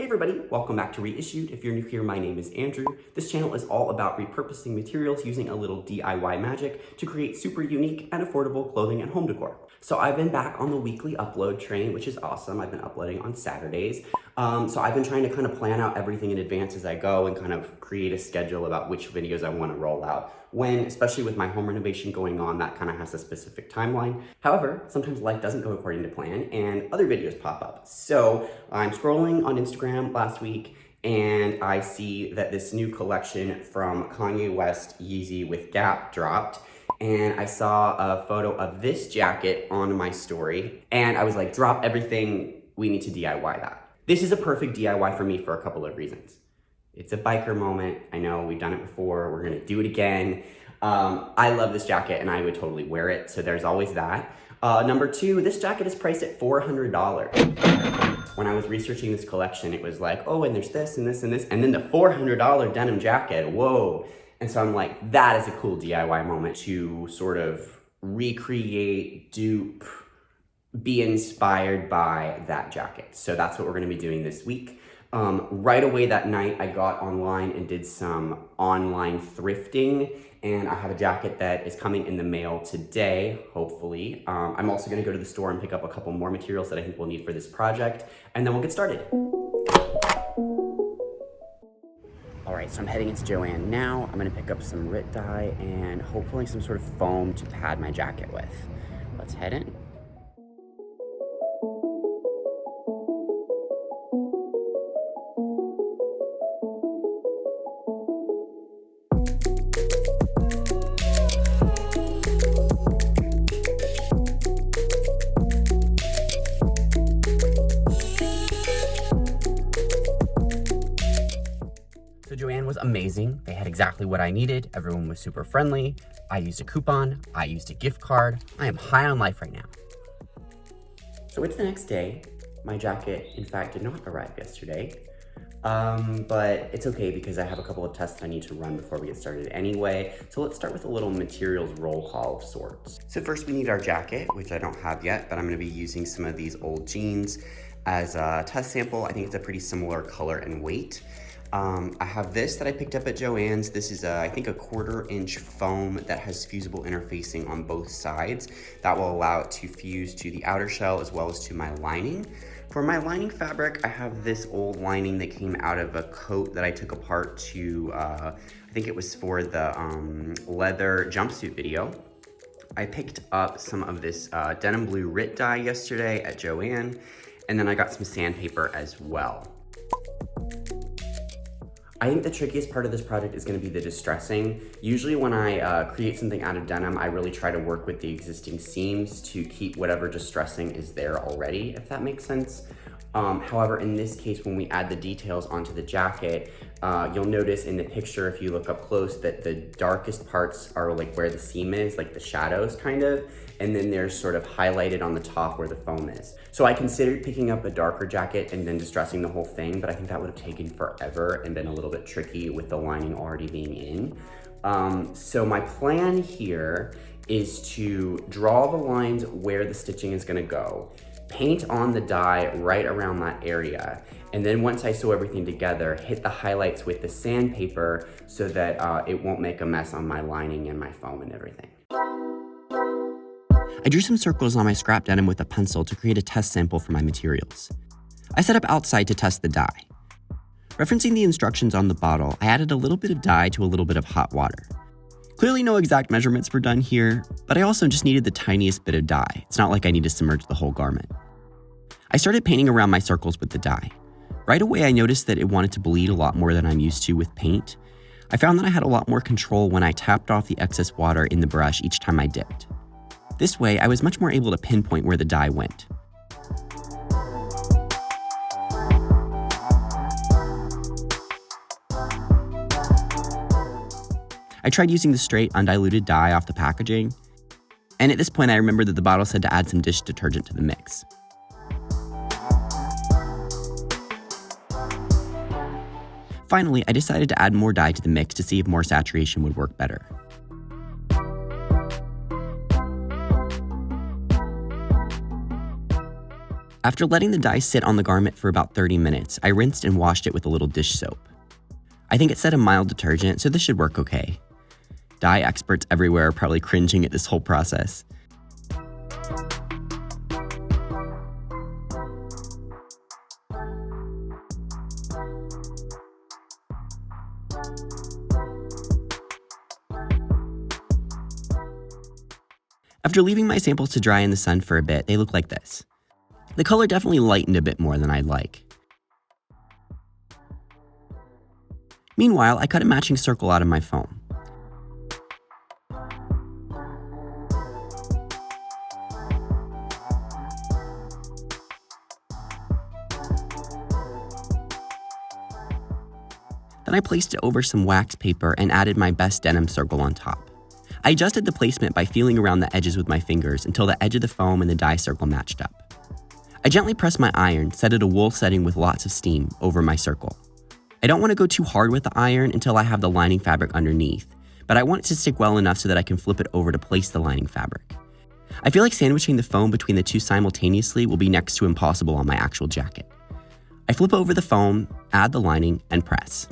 Hey everybody, welcome back to Reissued. If you're new here, my name is Andrew. This channel is all about repurposing materials using a little DIY magic to create super unique and affordable clothing and home decor. So I've been back on the weekly upload train, which is awesome. I've been uploading on Saturdays. So I've been trying to kind of plan out everything in advance as I go and kind of create a schedule about which videos I want to roll out when, especially with my home renovation going on, that kind of has a specific timeline. However, sometimes life doesn't go according to plan and other videos pop up. So I'm scrolling on Instagram last week and I see that this new collection from Kanye West Yeezy with Gap dropped. And I saw a photo of this jacket on my story and I was like, drop everything, we need to DIY that. This is a perfect DIY for me for a couple of reasons. It's a biker moment. I know we've done it before. We're gonna do it again. I love this jacket and I would totally wear it. So there's always that. Number two, this jacket is priced at $400. When I was researching this collection, it was like, oh, and there's this and this and this, and then the $400 denim jacket, whoa. And so I'm like, that is a cool DIY moment to sort of recreate, dupe, be inspired by that jacket. So that's what we're gonna be doing this week. Right away that night, I got online and did some online thrifting, and I have a jacket that is coming in the mail today, hopefully. I'm also gonna go to the store and pick up a couple more materials that I think we'll need for this project, and then we'll get started. All right, so I'm heading into Joann now. I'm gonna pick up some RIT dye and hopefully some sort of foam to pad my jacket with. Let's head in. So Joann was amazing. They had exactly what I needed. Everyone was super friendly. I used a coupon. I used a gift card. I am high on life right now. So it's the next day. My jacket, in fact, did not arrive yesterday. But it's okay because I have a couple of tests I need to run before we get started anyway. So let's start with a little materials roll call of sorts. So first we need our jacket, which I don't have yet, but I'm gonna be using some of these old jeans as a test sample. I think it's a pretty similar color and weight. I have this that I picked up at Joann's. This is, I think, a 1/4 inch foam that has fusible interfacing on both sides. That will allow it to fuse to the outer shell as well as to my lining. For my lining fabric, I have this old lining that came out of a coat that I took apart to, I think it was for the leather jumpsuit video. I picked up some of this denim blue RIT dye yesterday at Joann, and then I got some sandpaper as well. I think the trickiest part of this project is going to be the distressing. Usually when I create something out of denim, I really try to work with the existing seams to keep whatever distressing is there already, if that makes sense. However, in this case, when we add the details onto the jacket, you'll notice in the picture, if you look up close, that the darkest parts are like where the seam is, like the shadows kind of, and then they're sort of highlighted on the top where the foam is. So I considered picking up a darker jacket and then distressing the whole thing, but I think that would have taken forever and been a little bit tricky with the lining already being in. So my plan here is to draw the lines where the stitching is gonna go, paint on the dye right around that area, and then once I sew everything together, hit the highlights with the sandpaper so that it won't make a mess on my lining and my foam and everything. I drew some circles on my scrap denim with a pencil to create a test sample for my materials. I set up outside to test the dye. Referencing the instructions on the bottle, I added a little bit of dye to a little bit of hot water. Clearly no exact measurements were done here, but I also just needed the tiniest bit of dye. It's not like I need to submerge the whole garment. I started painting around my circles with the dye. Right away, I noticed that it wanted to bleed a lot more than I'm used to with paint. I found that I had a lot more control when I tapped off the excess water in the brush each time I dipped. This way, I was much more able to pinpoint where the dye went. I tried using the straight, undiluted dye off the packaging, and at this point I remembered that the bottle said to add some dish detergent to the mix. Finally, I decided to add more dye to the mix to see if more saturation would work better. After letting the dye sit on the garment for about 30 minutes, I rinsed and washed it with a little dish soap. I think it said a mild detergent, so this should work okay. Dye experts everywhere are probably cringing at this whole process. After leaving my samples to dry in the sun for a bit, they look like this. The color definitely lightened a bit more than I'd like. Meanwhile, I cut a matching circle out of my foam. Then I placed it over some wax paper and added my best denim circle on top. I adjusted the placement by feeling around the edges with my fingers until the edge of the foam and the dye circle matched up. I gently pressed my iron, set it a wool setting with lots of steam, over my circle. I don't want to go too hard with the iron until I have the lining fabric underneath, but I want it to stick well enough so that I can flip it over to place the lining fabric. I feel like sandwiching the foam between the two simultaneously will be next to impossible on my actual jacket. I flip over the foam, add the lining, and press.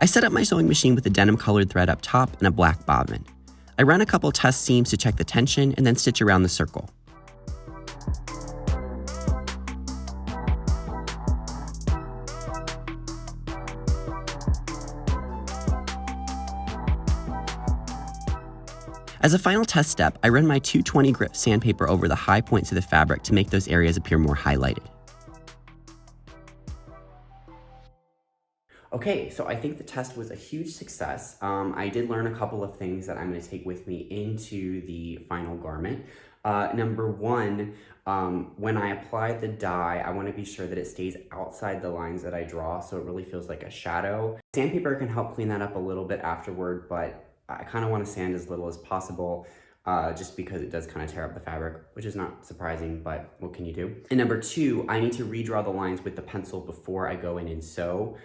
I set up my sewing machine with a denim colored thread up top and a black bobbin. I run a couple test seams to check the tension and then stitch around the circle. As a final test step, I run my 220 grit sandpaper over the high points of the fabric to make those areas appear more highlighted. Okay, so I think the test was a huge success. I did learn a couple of things that I'm going to take with me into the final garment. Number one, when I apply the dye, I want to be sure that it stays outside the lines that I draw, so it really feels like a shadow. Sandpaper can help clean that up a little bit afterward, but I kind of want to sand as little as possible, just because it does kind of tear up the fabric, which is not surprising, but what can you do? And number two, I need to redraw the lines with the pencil before I go in and sew.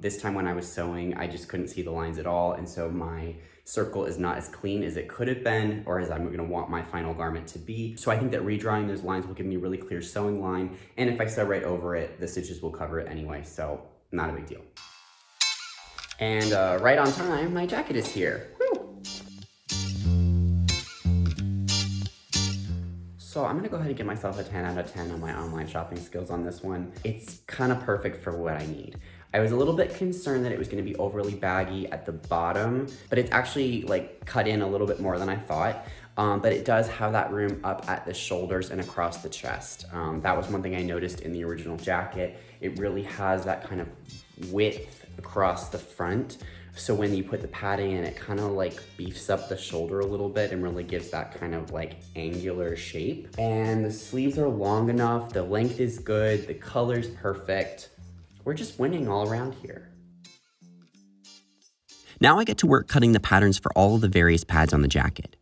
This time when I was sewing, I just couldn't see the lines at all, and so my circle is not as clean as it could have been, or as I'm going to want my final garment to be. So I think that redrawing those lines will give me a really clear sewing line, and if I sew right over it, the stitches will cover it anyway, so not a big deal. And right on time, my jacket is here. Woo! So I'm gonna go ahead and give myself a 10 out of 10 on my online shopping skills on this one. It's kind of perfect for what I need. I was a little bit concerned that it was gonna be overly baggy at the bottom, but it's actually like cut in a little bit more than I thought. But it does have that room up at the shoulders and across the chest. That was one thing I noticed in the original jacket. It really has that kind of width across the front. So when you put the padding in, it kind of like beefs up the shoulder a little bit and really gives that kind of like angular shape. And the sleeves are long enough, the length is good, the color's perfect. We're just winning all around here. Now I get to work cutting the patterns for all of the various pads on the jacket.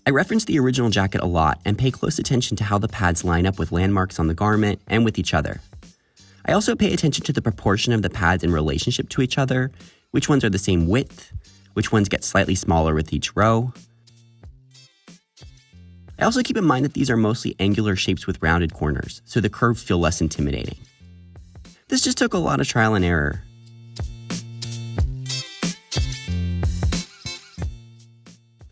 I reference the original jacket a lot and pay close attention to how the pads line up with landmarks on the garment and with each other. I also pay attention to the proportion of the pads in relationship to each other, which ones are the same width, which ones get slightly smaller with each row. I also keep in mind that these are mostly angular shapes with rounded corners, so the curves feel less intimidating. This just took a lot of trial and error.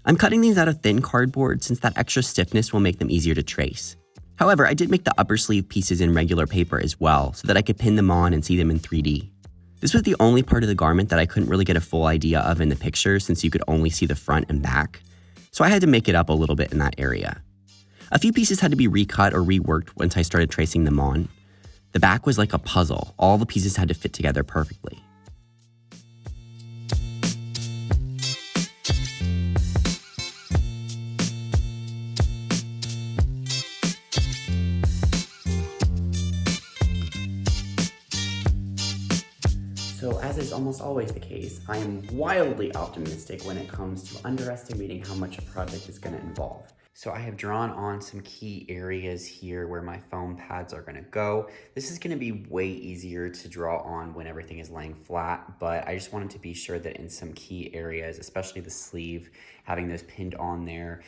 I'm cutting these out of thin cardboard since that extra stiffness will make them easier to trace. However, I did make the upper sleeve pieces in regular paper as well so that I could pin them on and see them in 3D. This was the only part of the garment that I couldn't really get a full idea of in the picture since you could only see the front and back, so I had to make it up a little bit in that area. A few pieces had to be recut or reworked once I started tracing them on. The back was like a puzzle. All the pieces had to fit together perfectly. So as is almost always the case, I am wildly optimistic when it comes to underestimating how much a project is going to involve. So I have drawn on some key areas here where my foam pads are gonna go. This is gonna be way easier to draw on when everything is laying flat, but I just wanted to be sure that in some key areas, especially the sleeve, having those pinned on there,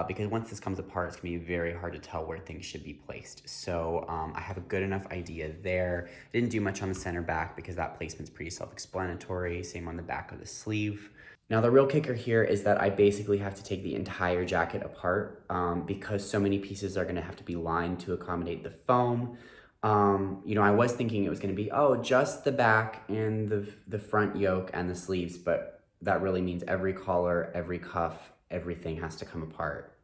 because once this comes apart, it's gonna be very hard to tell where things should be placed. So I have a good enough idea there. Didn't do much on the center back because that placement's pretty self-explanatory. Same on the back of the sleeve. Now the real kicker here is that I basically have to take the entire jacket apart because so many pieces are gonna have to be lined to accommodate the foam. You know, I was thinking it was gonna be, oh, just the back and the front yoke and the sleeves, but that really means every collar, every cuff, everything has to come apart,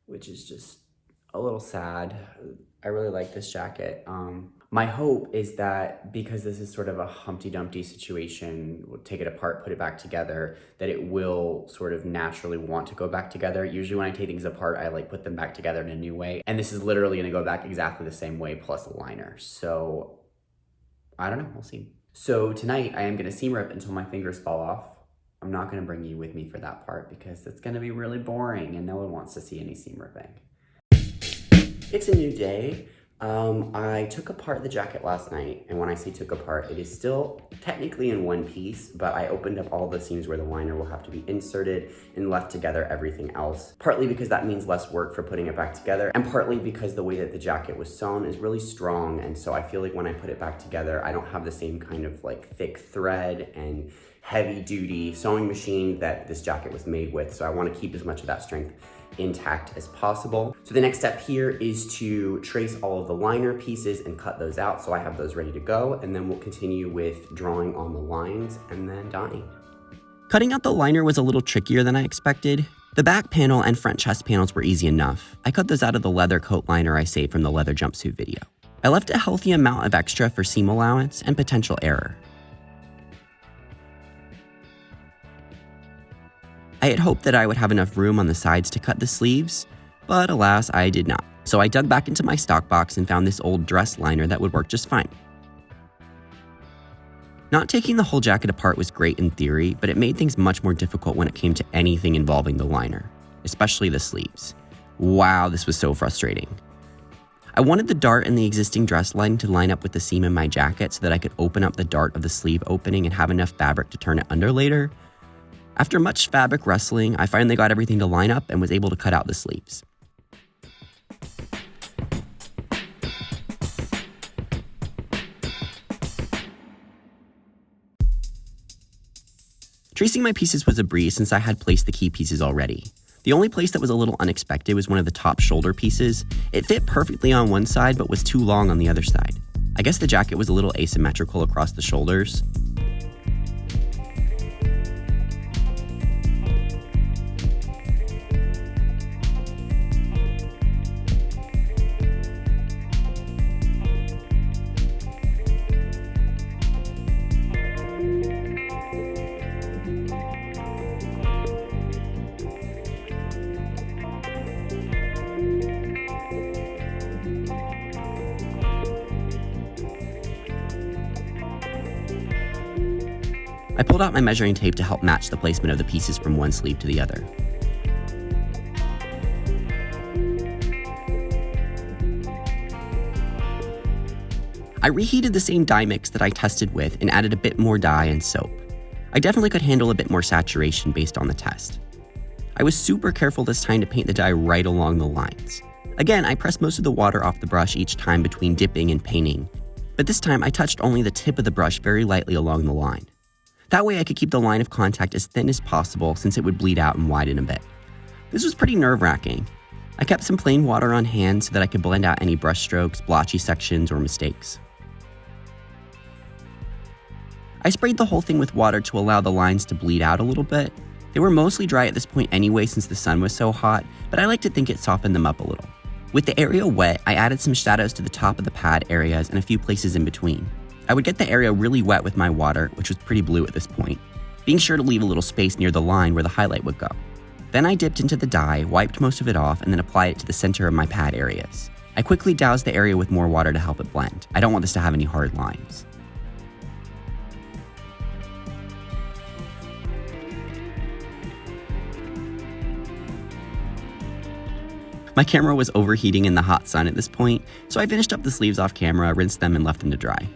which is just a little sad. I really like this jacket. My hope is that because this is sort of a Humpty Dumpty situation, we'll take it apart, put it back together, that it will sort of naturally want to go back together. Usually when I take things apart, I like put them back together in a new way. And this is literally gonna go back exactly the same way plus a liner. So I don't know, we'll see. So tonight I am gonna seam rip until my fingers fall off. I'm not gonna bring you with me for that part because it's gonna be really boring and no one wants to see any seam ripping. It's a new day. I took apart the jacket last night, and when I say took apart, it is still technically in one piece, but I opened up all the seams where the liner will have to be inserted and left together everything else. Partly because that means less work for putting it back together, and partly because the way that the jacket was sewn is really strong, and so I feel like when I put it back together, I don't have the same kind of like thick thread and heavy duty sewing machine that this jacket was made with, so I want to keep as much of that strength intact as possible. So the next step here is to trace all of the liner pieces and cut those out so I have those ready to go, and then we'll continue with drawing on the lines and then dyeing. Cutting out the liner was a little trickier than I expected. The back panel and front chest panels were easy enough. I cut those out of the leather coat liner I saved from the leather jumpsuit video. I left a healthy amount of extra for seam allowance and potential error. I had hoped that I would have enough room on the sides to cut the sleeves, but alas, I did not. So I dug back into my stock box and found this old dress liner that would work just fine. Not taking the whole jacket apart was great in theory, but it made things much more difficult when it came to anything involving the liner, especially the sleeves. Wow, this was so frustrating. I wanted the dart in the existing dress line to line up with the seam in my jacket so that I could open up the dart of the sleeve opening and have enough fabric to turn it under later. After much fabric wrestling, I finally got everything to line up and was able to cut out the sleeves. Tracing my pieces was a breeze since I had placed the key pieces already. The only place that was a little unexpected was one of the top shoulder pieces. It fit perfectly on one side but was too long on the other side. I guess the jacket was a little asymmetrical across the shoulders. I pulled out my measuring tape to help match the placement of the pieces from one sleeve to the other. I reheated the same dye mix that I tested with and added a bit more dye and soap. I definitely could handle a bit more saturation based on the test. I was super careful this time to paint the dye right along the lines. Again, I pressed most of the water off the brush each time between dipping and painting, but this time I touched only the tip of the brush very lightly along the line. That way I could keep the line of contact as thin as possible since it would bleed out and widen a bit. This was pretty nerve-wracking. I kept some plain water on hand so that I could blend out any brush strokes, blotchy sections, or mistakes. I sprayed the whole thing with water to allow the lines to bleed out a little bit. They were mostly dry at this point anyway since the sun was so hot, but I like to think it softened them up a little. With the area wet, I added some shadows to the top of the pad areas and a few places in between. I would get the area really wet with my water, which was pretty blue at this point, being sure to leave a little space near the line where the highlight would go. Then I dipped into the dye, wiped most of it off, and then applied it to the center of my pad areas. I quickly doused the area with more water to help it blend. I don't want this to have any hard lines. My camera was overheating in the hot sun at this point, so I finished up the sleeves off camera, rinsed them, and left them to dry.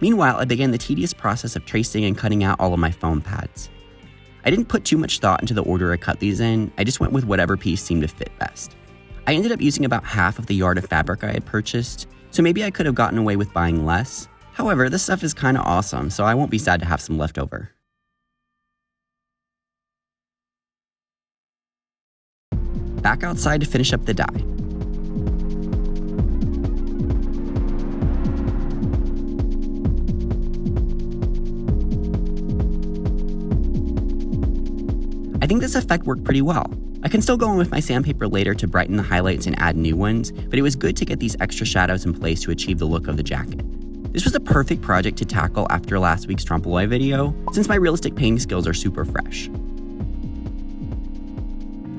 Meanwhile, I began the tedious process of tracing and cutting out all of my foam pads. I didn't put too much thought into the order I cut these in, I just went with whatever piece seemed to fit best. I ended up using about half of the yard of fabric I had purchased, so maybe I could have gotten away with buying less. However, this stuff is kinda awesome, so I won't be sad to have some left over. Back outside to finish up the dye. I think this effect worked pretty well. I can still go in with my sandpaper later to brighten the highlights and add new ones, but it was good to get these extra shadows in place to achieve the look of the jacket. This was a perfect project to tackle after last week's Trompe-l'oeil video, since my realistic painting skills are super fresh.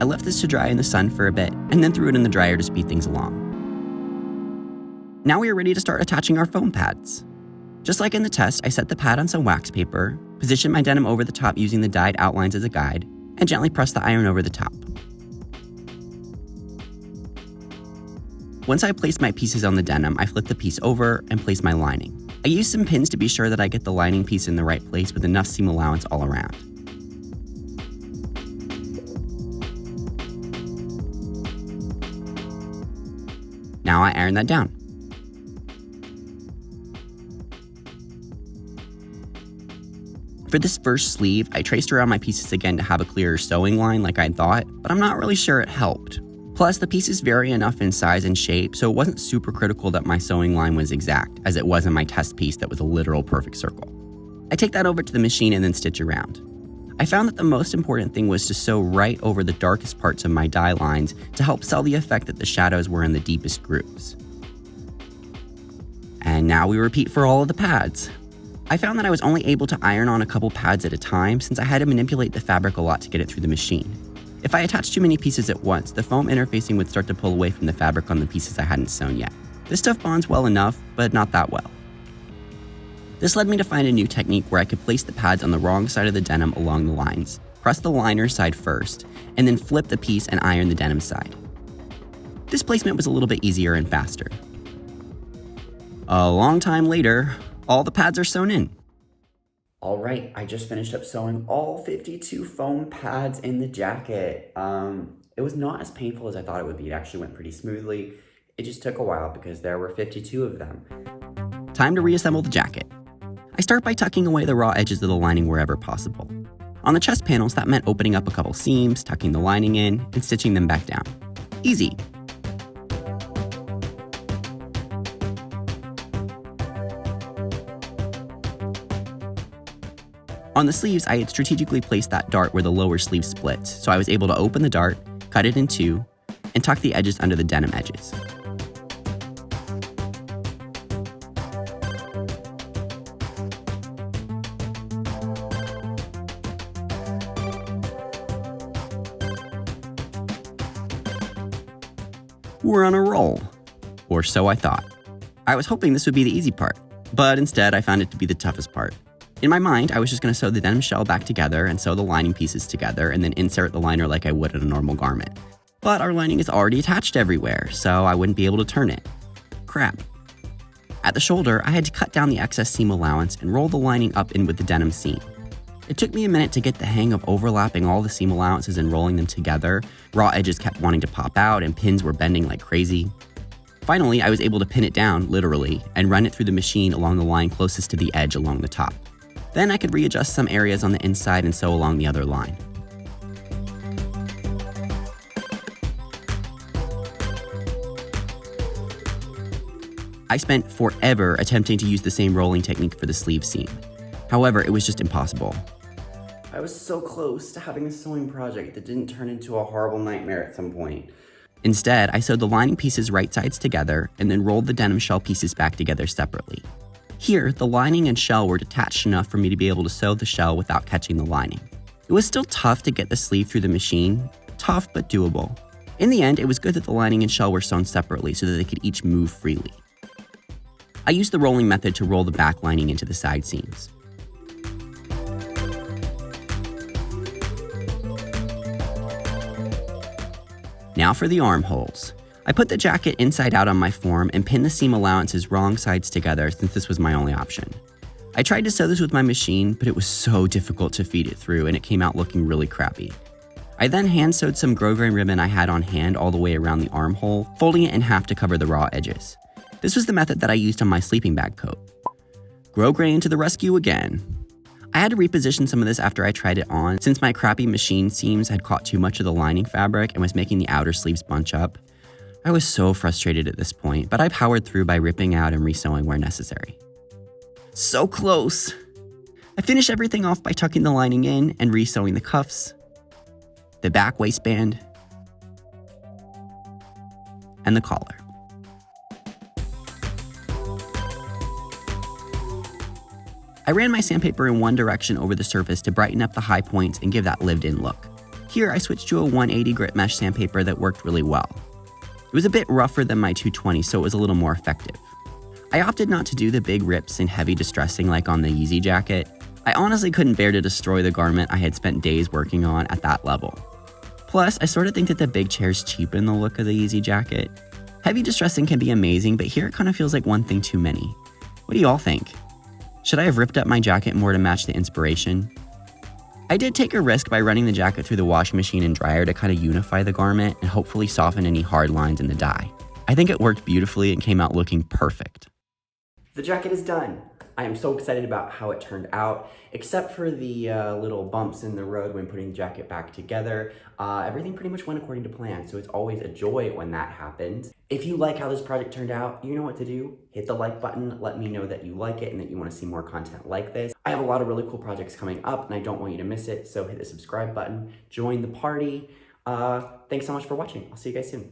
I left this to dry in the sun for a bit, and then threw it in the dryer to speed things along. Now we are ready to start attaching our foam pads. Just like in the test, I set the pad on some wax paper, positioned my denim over the top using the dyed outlines as a guide, and gently press the iron over the top. Once I placed my pieces on the denim, I flipped the piece over and placed my lining. I used some pins to be sure that I get the lining piece in the right place with enough seam allowance all around. Now I iron that down. For this first sleeve, I traced around my pieces again to have a clearer sewing line like I thought, but I'm not really sure it helped. Plus, the pieces vary enough in size and shape, so it wasn't super critical that my sewing line was exact, as it was in my test piece that was a literal perfect circle. I take that over to the machine and then stitch around. I found that the most important thing was to sew right over the darkest parts of my dye lines to help sell the effect that the shadows were in the deepest grooves. And now we repeat for all of the pads. I found that I was only able to iron on a couple pads at a time since I had to manipulate the fabric a lot to get it through the machine. If I attached too many pieces at once, the foam interfacing would start to pull away from the fabric on the pieces I hadn't sewn yet. This stuff bonds well enough, but not that well. This led me to find a new technique where I could place the pads on the wrong side of the denim along the lines, press the liner side first, and then flip the piece and iron the denim side. This placement was a little bit easier and faster. A long time later, all the pads are sewn in. All right, I just finished up sewing all 52 foam pads in the jacket. It was not as painful as I thought it would be. It actually went pretty smoothly. It just took a while because there were 52 of them. Time to reassemble the jacket. I start by tucking away the raw edges of the lining wherever possible. On the chest panels, that meant opening up a couple seams, tucking the lining in, and stitching them back down. Easy. On the sleeves, I had strategically placed that dart where the lower sleeve splits, so I was able to open the dart, cut it in two, and tuck the edges under the denim edges. We're on a roll. Or so I thought. I was hoping this would be the easy part, but instead I found it to be the toughest part. In my mind, I was just going to sew the denim shell back together and sew the lining pieces together and then insert the liner like I would in a normal garment. But our lining is already attached everywhere, so I wouldn't be able to turn it. Crap. At the shoulder, I had to cut down the excess seam allowance and roll the lining up in with the denim seam. It took me a minute to get the hang of overlapping all the seam allowances and rolling them together. Raw edges kept wanting to pop out and pins were bending like crazy. Finally, I was able to pin it down, literally, and run it through the machine along the line closest to the edge along the top. Then I could readjust some areas on the inside and sew along the other line. I spent forever attempting to use the same rolling technique for the sleeve seam. However, it was just impossible. I was so close to having a sewing project that didn't turn into a horrible nightmare at some point. Instead, I sewed the lining pieces right sides together and then rolled the denim shell pieces back together separately. Here, the lining and shell were detached enough for me to be able to sew the shell without catching the lining. It was still tough to get the sleeve through the machine, tough but doable. In the end, it was good that the lining and shell were sewn separately so that they could each move freely. I used the rolling method to roll the back lining into the side seams. Now for the armholes. I put the jacket inside out on my form and pinned the seam allowances wrong sides together since this was my only option. I tried to sew this with my machine, but it was so difficult to feed it through and it came out looking really crappy. I then hand sewed some grosgrain ribbon I had on hand all the way around the armhole, folding it in half to cover the raw edges. This was the method that I used on my sleeping bag coat. Grosgrain to the rescue again. I had to reposition some of this after I tried it on, since my crappy machine seams had caught too much of the lining fabric and was making the outer sleeves bunch up. I was so frustrated at this point, but I powered through by ripping out and resewing where necessary. So close! I finished everything off by tucking the lining in and resewing the cuffs, the back waistband, and the collar. I ran my sandpaper in one direction over the surface to brighten up the high points and give that lived-in look. Here, I switched to a 180 grit mesh sandpaper that worked really well. It was a bit rougher than my 220, so it was a little more effective. I opted not to do the big rips and heavy distressing like on the Yeezy jacket. I honestly couldn't bear to destroy the garment I had spent days working on at that level. Plus, I sort of think that the big chairs cheapen the look of the Yeezy jacket. Heavy distressing can be amazing, but here it kind of feels like one thing too many. What do y'all think? Should I have ripped up my jacket more to match the inspiration? I did take a risk by running the jacket through the washing machine and dryer to kind of unify the garment and hopefully soften any hard lines in the dye. I think it worked beautifully and came out looking perfect. The jacket is done. I am so excited about how it turned out, except for the little bumps in the road when putting the jacket back together. Everything pretty much went according to plan, so it's always a joy when that happens. If you like how this project turned out, you know what to do. Hit the like button, let me know that you like it and that you want to see more content like this. I have a lot of really cool projects coming up and I don't want you to miss it, so hit the subscribe button, join the party. Thanks so much for watching. I'll see you guys soon.